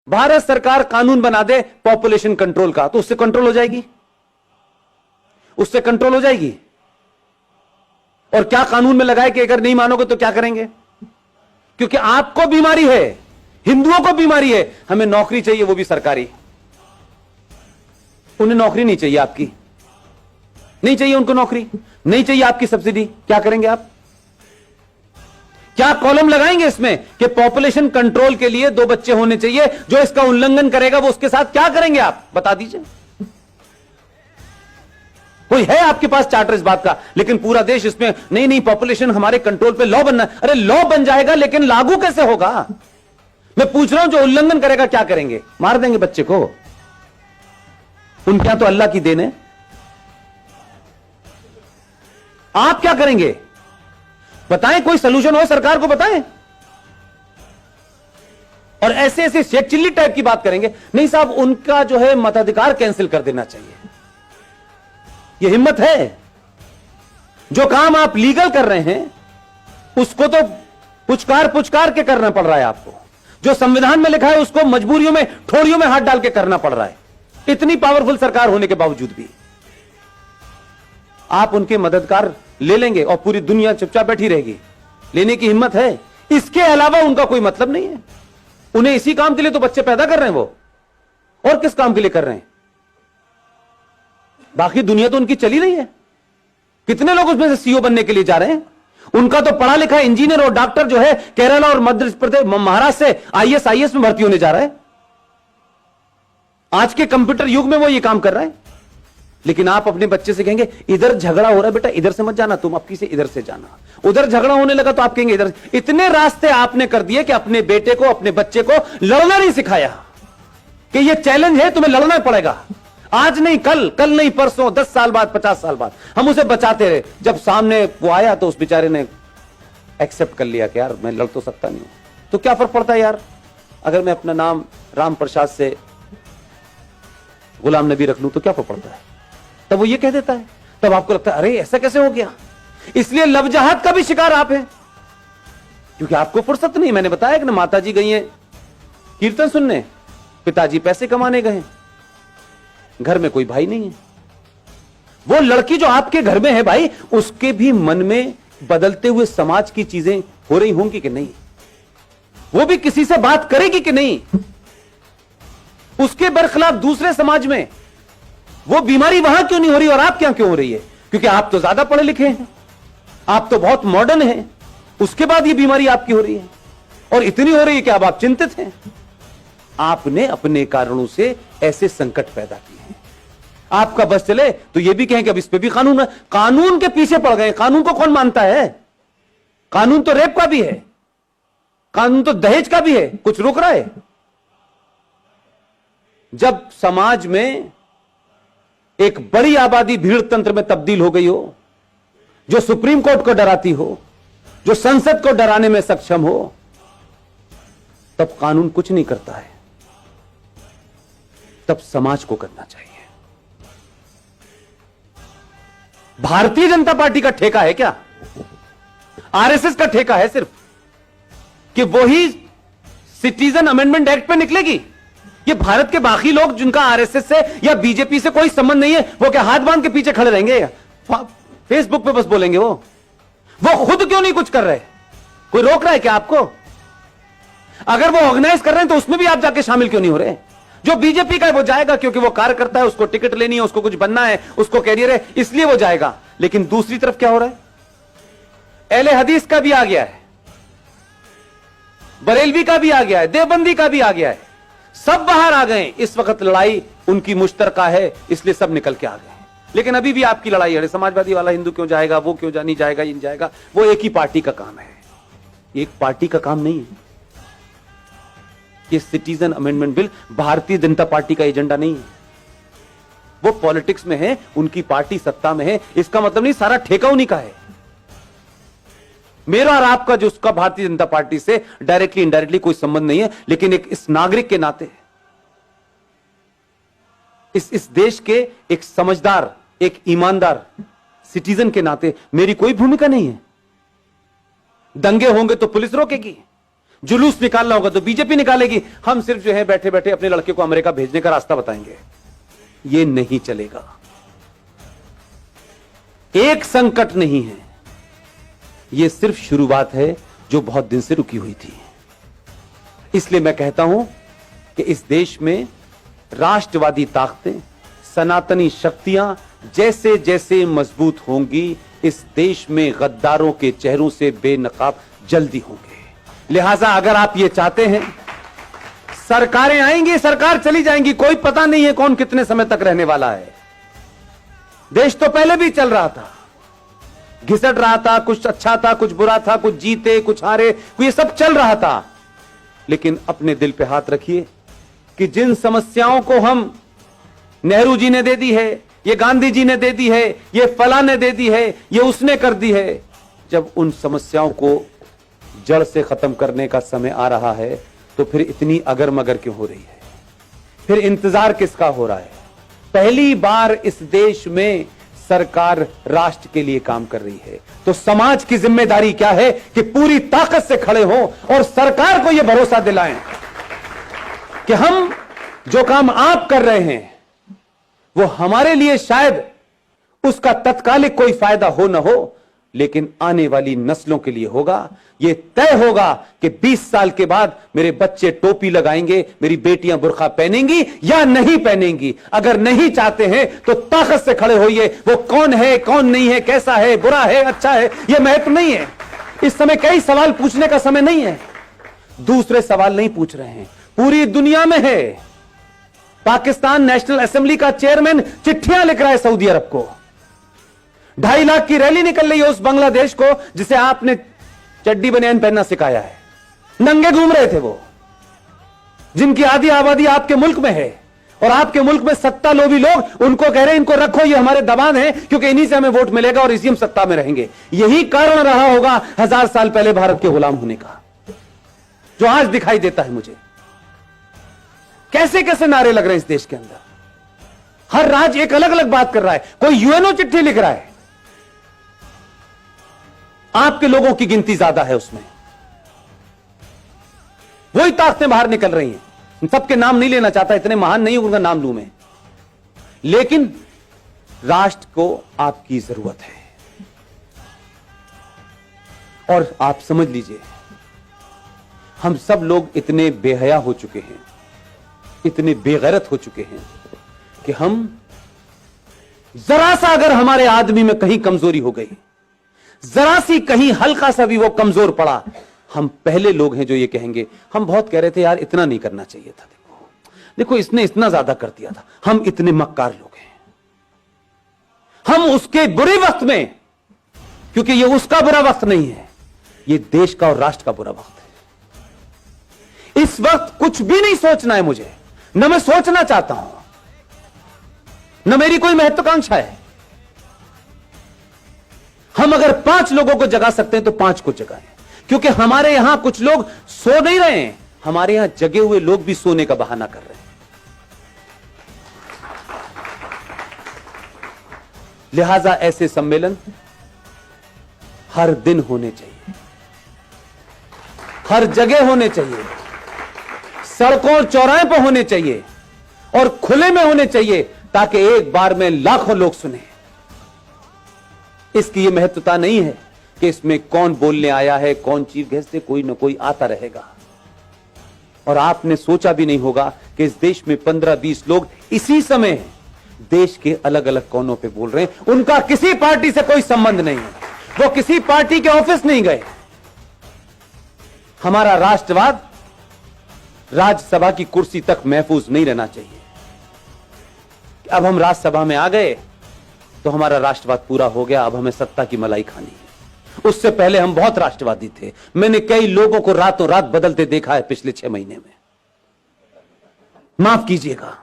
भारत सरकार कानून बना दे पॉपुलेशन कंट्रोल का, तो उससे कंट्रोल हो जाएगी, उससे कंट्रोल हो जाएगी। और क्या कानून में लगाए कि अगर नहीं मानोगे तो क्या करेंगे? क्योंकि आपको बीमारी है, हिंदुओं को बीमारी है, हमें नौकरी चाहिए, वो भी सरकारी। उन्हें नौकरी नहीं चाहिए, आपकी नहीं चाहिए, उनको नौकरी नहीं चाहिए, आपकी सब्सिडी। क्या करेंगे आप? क्या कॉलम लगाएंगे इसमें कि पॉपुलेशन कंट्रोल के लिए 2 बच्चे होने चाहिए, जो इसका उल्लंघन करेगा वो उसके साथ क्या करेंगे आप? बता दीजिए। कोई है आपके पास चार्टर इस बात का? लेकिन पूरा देश इसमें नहीं नहीं, पॉपुलेशन हमारे कंट्रोल पे लॉ बनना। अरे लॉ बन जाएगा, लेकिन लागू कैसे होगा? मैं पूछ रहा हूं, जो उल्लंघन करेगा क्या करेंगे? मार देंगे बच्चे को? उनके यहां तो अल्लाह की देन है। आप क्या करेंगे? बताएं, कोई सलूशन हो सरकार को बताएं। और ऐसे ऐसे शेख चिल्ली टाइप की बात करेंगे, नहीं साहब उनका जो है मताधिकार कैंसिल कर देना चाहिए। यह हिम्मत है? जो काम आप लीगल कर रहे हैं उसको तो पुचकार पुचकार के करना पड़ रहा है आपको। जो संविधान में लिखा है उसको मजबूरियों में, ठोड़ियों में हाथ डाल के करना पड़ रहा है, इतनी पावरफुल सरकार होने के बावजूद भी। आप उनके मददगार ले लेंगे और पूरी दुनिया चुपचाप बैठी रहेगी। लेने की हिम्मत है? इसके अलावा उनका कोई मतलब नहीं है। उन्हें इसी काम के लिए तो बच्चे पैदा कर रहे हैं वो, और किस काम के लिए कर रहे हैं? बाकी दुनिया तो उनकी चली रही है। कितने लोग उसमें से सीईओ बनने के लिए जा रहे हैं? उनका तो पढ़ा लिखा इंजीनियर और डॉक्टर जो है केरला और मध्य प्रदेश, महाराष्ट्र से आईएएस में भर्ती होने जा रहा है। आज के कंप्यूटर युग में वो ये काम कर रहा है। लेकिन आप अपने बच्चे से कहेंगे इधर झगड़ा हो रहा है बेटा, इधर से मत जाना, तुम अपनी से इधर से जाना। उधर झगड़ा होने लगा तो आप कहेंगे इधर। इतने रास्ते आपने कर दिए कि अपने बेटे को, अपने बच्चे को लड़ना नहीं सिखाया कि ये चैलेंज है, तुम्हें लड़ना पड़ेगा। आज नहीं कल, कल नहीं परसों, 10 साल बाद, 50 साल बाद हम उसे बचाते रहे। जब सामने वो आया तो उस बेचारे ने एक्सेप्ट कर लिया कि यार मैं लड़ तो सकता नहीं हूं। तो क्या फर्क पड़ता है यार, अगर मैं अपना नाम राम प्रसाद से गुलाम नबी रख लूं तो क्या फर्क पड़ता है? तब वो ये कह देता है, तब आपको लगता है अरे ऐसा कैसे हो गया। इसलिए लवजहाद का भी शिकार आप हैं, क्योंकि आपको फुर्सत नहीं। मैंने बताया कि ना, माताजी गई हैं कीर्तन सुनने, पिताजी पैसे कमाने गए, घर में कोई भाई नहीं है। वो लड़की जो आपके घर में है भाई, उसके भी मन में बदलते हुए समाज की चीजें हो रही होंगी कि नहीं? वो भी किसी से बात करेगी कि नहीं? उसके बरखिलाफ दूसरे समाज में वो बीमारी वहां क्यों नहीं हो रही और आप क्या क्यों हो रही है? क्योंकि आप तो ज्यादा पढ़े लिखे हैं, आप तो बहुत मॉडर्न हैं, उसके बाद ये बीमारी आपकी हो रही है। और इतनी हो रही है कि अब आप चिंतित हैं। आपने अपने कारणों से ऐसे संकट पैदा किए हैं। आपका बस चले तो ये भी कहें कि अब इस पे भी कानून है। कानून के पीछे पड़ गए। कानून को कौन मानता है? कानून तो रेप का भी है, कानून तो दहेज का भी है। कुछ रोक रहा है? जब समाज में एक बड़ी आबादी भीड़ तंत्र में तब्दील हो गई हो, जो सुप्रीम कोर्ट को डराती हो, जो संसद को डराने में सक्षम हो, तब कानून कुछ नहीं करता है, तब समाज को करना चाहिए। भारतीय जनता पार्टी का ठेका है क्या? आरएसएस का ठेका है सिर्फ कि वही सिटीजन अमेंडमेंट एक्ट पे निकलेगी? ये भारत के बाकी लोग जिनका आरएसएस से या बीजेपी से कोई संबंध नहीं है, वो क्या हाथ बांध के पीछे खड़े रहेंगे? फेसबुक पे बस बोलेंगे वो खुद क्यों नहीं कुछ कर रहे? कोई रोक रहा है क्या आपको? अगर वो ऑर्गेनाइज कर रहे हैं तो उसमें भी आप जाके शामिल क्यों नहीं हो रहे? जो बीजेपी का है वो जाएगा क्योंकि वो कार्यकर्ता है, उसको टिकट लेनी है, उसको कुछ बनना है, उसको कैरियर है, इसलिए वो जाएगा। लेकिन दूसरी तरफ क्या हो रहा है? अहले हदीस का भी आ गया है, बरेलवी का भी आ गया है, देवबंदी का भी आ गया है, सब बाहर आ गए। इस वक्त लड़ाई उनकी मुश्तरका है, इसलिए सब निकल के आ गए। लेकिन अभी भी आपकी लड़ाई है, समाजवादी वाला हिंदू क्यों जाएगा, वो क्यों नहीं जाएगा, ये नहीं जाएगा। वो एक ही पार्टी का काम है, एक पार्टी का काम नहीं है। ये citizen amendment bill Bharatiya Janata party का एजेंडा नहीं है। वो पॉलिटिक्स में है, उनकी पार्टी सत्ता में है, इसका मतलब नहीं सारा ठेका उन्हीं का है। मेरा और आपका जो उसका भारतीय जनता पार्टी से डायरेक्टली इनडायरेक्टली कोई संबंध नहीं है, लेकिन एक इस नागरिक के नाते, इस देश के एक समझदार, एक ईमानदार सिटीजन के नाते मेरी कोई भूमिका नहीं है। दंगे होंगे तो पुलिस रोकेगी, जुलूस निकालना होगा तो बीजेपी निकालेगी, हम सिर्फ जो है बैठे बैठे अपने लड़के को अमेरिका भेजने का रास्ता बताएंगे। ये नहीं चलेगा। एक संकट नहीं है, यह सिर्फ शुरुआत है जो बहुत दिन से रुकी हुई थी। इसलिए मैं कहता हूं कि इस देश में राष्ट्रवादी ताकतें, सनातनी शक्तियां जैसे जैसे मजबूत होंगी, इस देश में गद्दारों के चेहरों से बेनकाब जल्दी होंगे। लिहाजा अगर आप ये चाहते हैं, सरकारें आएंगी, सरकार चली जाएंगी, कोई पता नहीं है कौन कितने समय तक रहने वाला है। देश तो पहले भी चल रहा था, घिसट रहा था, कुछ अच्छा था, कुछ बुरा था, कुछ जीते कुछ हारे, ये सब चल रहा था। लेकिन अपने दिल पे हाथ रखिए कि जिन समस्याओं को हम नेहरू जी ने दे दी है, ये गांधी जी ने दे दी है, ये फला ने दे दी है, ये उसने कर दी है, जब उन समस्याओं को जड़ से खत्म करने का समय आ रहा है तो फिर इतनी अगर मगर क्यों हो रही है? फिर इंतजार किसका हो रहा है? पहली बार इस देश में सरकार राष्ट्र के लिए काम कर रही है, तो समाज की जिम्मेदारी क्या है कि पूरी ताकत से खड़े हों और सरकार को यह भरोसा दिलाएं कि हम जो काम आप कर रहे हैं वो हमारे लिए शायद उसका तत्कालिक कोई फायदा हो ना हो, लेकिन आने वाली नस्लों के लिए होगा। यह तय होगा कि 20 साल के बाद मेरे बच्चे टोपी लगाएंगे, मेरी बेटियां बुर्का पहनेंगी या नहीं पहनेंगी। अगर नहीं चाहते हैं तो ताकत से खड़े होइए। वो कौन है, कौन नहीं है, कैसा है, बुरा है, अच्छा है, यह महत्व नहीं है। इस समय कई सवाल पूछने का समय नहीं है, दूसरे सवाल नहीं पूछ रहे हैं। पूरी दुनिया में है, पाकिस्तान नेशनल असेंबली का चेयरमैन चिट्ठियां लिख रहा है सऊदी अरब को। 2.5 लाख की रैली निकल रही है उस बांग्लादेश को जिसे आपने चड्डी बनियान पहनना सिखाया है। नंगे घूम रहे थे वो, जिनकी आधी आबादी आपके मुल्क में है, और आपके मुल्क में सत्ता लोभी लोग उनको कह रहे हैं इनको रखो, ये हमारे दबान है, क्योंकि इन्हीं से हमें वोट मिलेगा और इसी हम सत्ता में रहेंगे। यही कारण रहा होगा 1000 साल पहले भारत के गुलाम होने का, जो आज दिखाई देता है मुझे। कैसे कैसे नारे लग रहे हैं इस देश के अंदर, हर राज्य एक अलग अलग बात कर रहा है। कोई यूएनओ चिट्ठी लिख रहा है, आपके लोगों की गिनती ज्यादा है उसमें, वही ताकतें बाहर निकल रही हैं। सबके नाम नहीं लेना चाहता, इतने महान नहीं उनका नाम लूं मैं, लेकिन राष्ट्र को आपकी जरूरत है। और आप समझ लीजिए, हम सब लोग इतने बेहया हो चुके हैं, इतने बेगैरत हो चुके हैं कि हम जरा सा अगर हमारे आदमी में कहीं कमजोरी हो गई, जरा सी कहीं हल्का सा भी वो कमजोर पड़ा, हम पहले लोग हैं जो ये कहेंगे। हम बहुत कह रहे थे यार इतना नहीं करना चाहिए था, देखो इसने इतना ज्यादा कर दिया था, हम इतने मक्कार लोग हैं। हम उसके बुरे वक्त में, क्योंकि ये उसका बुरा वक्त नहीं है, ये देश का और राष्ट्र का बुरा वक्त है। इस वक्त कुछ भी नहीं सोचना है मुझे, न मैं सोचना चाहता हूं, न मेरी कोई महत्वाकांक्षा है। हम अगर 5 लोगों को जगा सकते हैं तो 5 को जगाएं, क्योंकि हमारे यहां कुछ लोग सो नहीं रहे हैं, हमारे यहां जगे हुए लोग भी सोने का बहाना कर रहे हैं। लिहाजा ऐसे सम्मेलन हर दिन होने चाहिए, हर जगह होने चाहिए, सड़कों और चौराहे पर होने चाहिए और खुले में होने चाहिए, ताकि एक बार में लाखों लोग सुने। इसकी यह महत्वता नहीं है कि इसमें कौन बोलने आया है, कौन चीफ गेस्ट है, कोई ना कोई आता रहेगा। और आपने सोचा भी नहीं होगा कि इस देश में 15-20 लोग इसी समय देश के अलग अलग कोनों पे बोल रहे हैं। उनका किसी पार्टी से कोई संबंध नहीं है, वो किसी पार्टी के ऑफिस नहीं गए। हमारा राष्ट्रवाद राज्यसभा की कुर्सी तक महफूज नहीं रहना चाहिए। अब हम राज्यसभा में आ गए तो हमारा राष्ट्रवाद पूरा हो गया, अब हमें सत्ता की मलाई खानी है। उससे पहले हम बहुत राष्ट्रवादी थे। मैंने कई लोगों को रातों रात बदलते देखा है पिछले 6 महीने में, माफ कीजिएगा।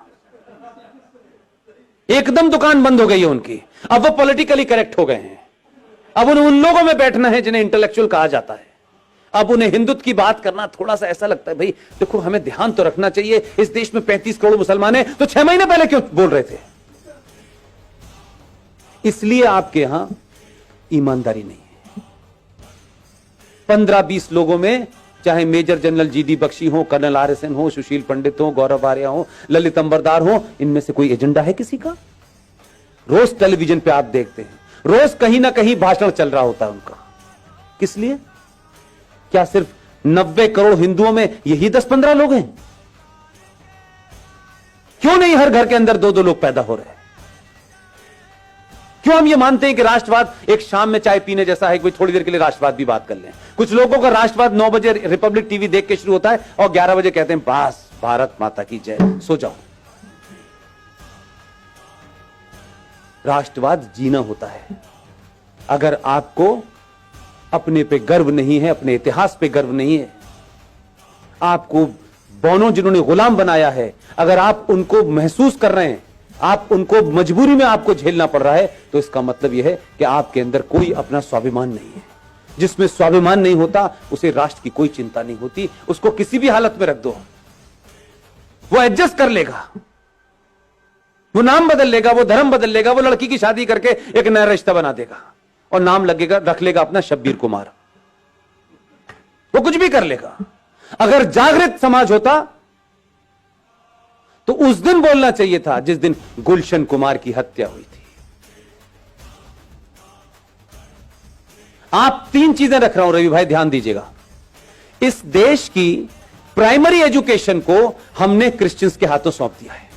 एकदम दुकान बंद हो गई है उनकी, अब वो पॉलिटिकली करेक्ट हो गए हैं। अब उन्हें उन लोगों में बैठना है जिन्हें इंटेलेक्चुअल कहा जाता है। अब उन्हें हिंदुत्व की बात करना थोड़ा सा ऐसा लगता है, भाई देखो हमें ध्यान तो रखना चाहिए, इस देश में 35 करोड़ मुसलमान हैं, तो 6 महीने पहले क्यों बोल रहे थे? इसलिए आपके यहां ईमानदारी नहीं है। 15-20 लोगों में चाहे मेजर जनरल जीडी बख्शी हो, कर्नल RSN हो, सुशील पंडित हो, गौरव आर्या हो, ललित अंबरदार हो, इनमें से कोई एजेंडा है किसी का? रोज टेलीविजन पे आप देखते हैं, रोज कहीं ना कहीं भाषण चल रहा होता है उनका। किस लिए? क्या सिर्फ 90 करोड़ हिंदुओं में यही 10-15 लोग हैं? क्यों नहीं हर घर के अंदर 2-2 लोग पैदा हो रहे हैं? क्यों हम ये मानते हैं कि राष्ट्रवाद एक शाम में चाय पीने जैसा है, कोई थोड़ी देर के लिए राष्ट्रवाद भी बात कर लें? कुछ लोगों का राष्ट्रवाद 9 बजे रिपब्लिक टीवी देख के शुरू होता है और 11 बजे कहते हैं बस भारत माता की जय, सो जाओ। राष्ट्रवाद जीना होता है। अगर आपको अपने पे गर्व नहीं है, अपने इतिहास पे गर्व नहीं है, आपको बौनों जिन्होंने गुलाम बनाया है, अगर आप उनको महसूस कर रहे हैं, आप उनको मजबूरी में आपको झेलना पड़ रहा है, तो इसका मतलब यह है कि आपके अंदर कोई अपना स्वाभिमान नहीं है। जिसमें स्वाभिमान नहीं होता उसे राष्ट्र की कोई चिंता नहीं होती। उसको किसी भी हालत में रख दो, वो एडजस्ट कर लेगा, वो नाम बदल लेगा, वो धर्म बदल लेगा, वो लड़की की शादी करके एक नया रिश्ता बना देगा और नाम लगेगा, रख लेगा अपना शब्बीर कुमार। वो कुछ भी कर लेगा। अगर जागृत समाज होता तो उस दिन बोलना चाहिए था जिस दिन गुलशन कुमार की हत्या हुई थी। आप 3 चीजें रख रहा हूं रवि भाई, ध्यान दीजिएगा। इस देश की प्राइमरी एजुकेशन को हमने क्रिश्चियंस के हाथों सौंप दिया है,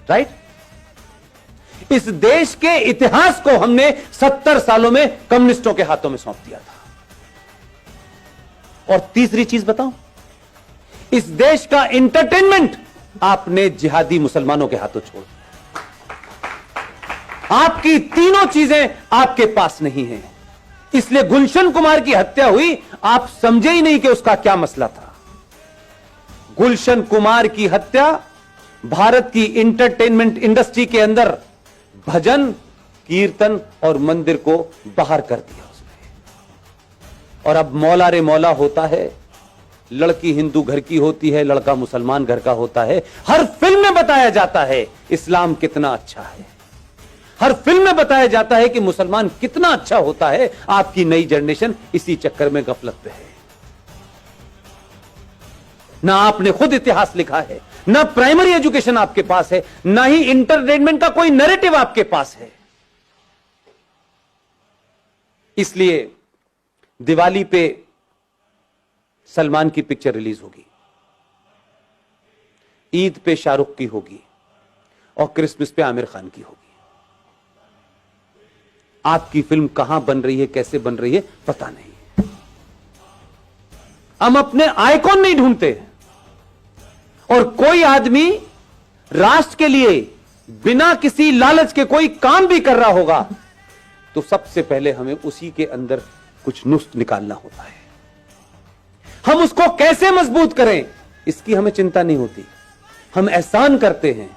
राइट? इस देश के इतिहास को हमने 70 सालों में कम्युनिस्टों के हाथों में सौंप दिया था। और तीसरी चीज बताऊं, इस देश का एंटरटेनमेंट आपने जिहादी मुसलमानों के हाथों छोड़ दिया। आपकी तीनों चीजें आपके पास नहीं हैं, इसलिए गुलशन कुमार की हत्या हुई, आप समझे ही नहीं कि उसका क्या मसला था। गुलशन कुमार की हत्या भारत की एंटरटेनमेंट इंडस्ट्री के अंदर भजन, कीर्तन और मंदिर को बाहर कर दिया उसने। और अब मौला रे मौला होता है, लड़की हिंदू घर की होती है, लड़का मुसलमान घर का होता है। हर फिल्म में बताया जाता है इस्लाम कितना अच्छा है, हर फिल्म में बताया जाता है कि मुसलमान कितना अच्छा होता है। आपकी नई जनरेशन इसी चक्कर में गफलत पे है। ना आपने खुद इतिहास लिखा है, ना प्राइमरी एजुकेशन आपके पास है, ना ही इंटरटेनमेंट का कोई नैरेटिव आपके पास है। इसलिए दिवाली पे सलमान की पिक्चर रिलीज होगी, ईद पे शाहरुख की होगी और क्रिसमस पे आमिर खान की होगी। आपकी फिल्म कहां बन रही है, कैसे बन रही है, पता नहीं। हम अपने आइकॉन नहीं ढूंढते। और कोई आदमी राष्ट्र के लिए बिना किसी लालच के कोई काम भी कर रहा होगा तो सबसे पहले हमें उसी के अंदर कुछ नुस्ख निकालना होता है। हम उसको कैसे मजबूत करें, इसकी हमें चिंता नहीं होती। हम एहसान करते हैं